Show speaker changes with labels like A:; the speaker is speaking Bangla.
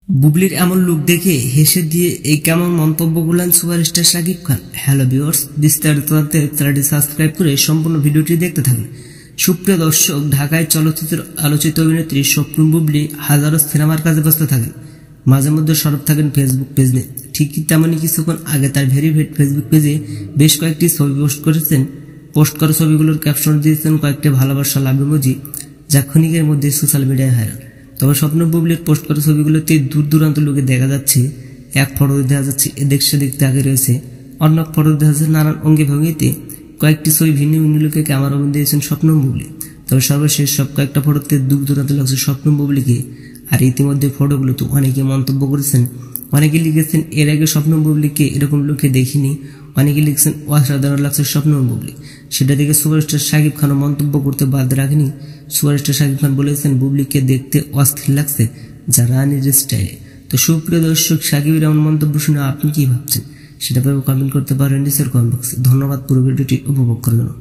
A: বুবলির এমন লুক দেখে হেসে দিয়ে এই কেমন মন্তব্য করলেন superstar Shakib Khan. Hello viewers, বিস্তারিত জানতে চ্যানেলটি সাবস্ক্রাইব করে সম্পূর্ণ ভিডিওটি দেখতে থাকুন। সুপ্রিয় দর্শক, ঢাকায় চলচ্চিত্রের আলোচিত অভিনেত্রী স্বপ্ন বুবলি হাজারো সিনেমার কাজে ব্যস্ত থাকেন, মাঝে মধ্যে সরব থাকেন ফেসবুক পেজ নিয়ে। ঠিক তেমনই কিছুক্ষণ আগে তার ভেরিফাইড ফেসবুক পেজে বেশ কয়েকটি ছবি পোস্ট করেছেন। পোস্ট করা ছবিগুলোর ক্যাপশন দিয়েছেন কয়েকটি ভালোবাসা লাভ ইমোজি, যা ক্ষণিকের মধ্যে সোশ্যাল মিডিয়ায় ভাইরাল। তবে স্বপ্ন বুবলির পোস্ট করা ছবিগুলোতে দূর দূরান্ত লোকে দেখা যাচ্ছে। এক ফটো দেখা যাচ্ছে এদিক সেদিক আগে রয়েছে, অন্য এক ফটো দেখা যাচ্ছে নানান অঙ্গি ভঙ্গিতে। কয়েকটি ছবি ভিন্ন ভিন্ন লোকে ক্যামেরা বন্দি দিয়েছেন স্বপ্ন বুবলি। তবে সর্বশেষ সব কয়েকটা ফটোতে দূর দূরান্ত লাগছে স্বপ্ন বুবলিকে। আর ইতিমধ্যে ফটোগুলোতে অনেকে মন্তব্য করেছেন, অনেকে লিখেছেন এর আগে স্বপ্ন বুবলিকে এরকম লোকে দেখিনি। অনেকে লিখছেন অসাধারণ লাগছে স্বপ্ন বুবলি। সেটা দেখে সুপারস্টার শাকিব খানও মন্তব্য করতে বাদ রাখেনি। সুপারস্টার শাকিব খান বলেছেন বুবলিকে দেখতে অস্থির লাগছে, যা রানীর স্টাইলে। তো সুপ্রিয় দর্শক, শাকিবের এমন মন্তব্য শুনে আপনি কি ভাবছেন সেটা কমেন্ট করতে পারেন নিচের কমেন্ট বক্সে। ধন্যবাদ পুরো ভিডিওটি উপভোগ করার জন্য।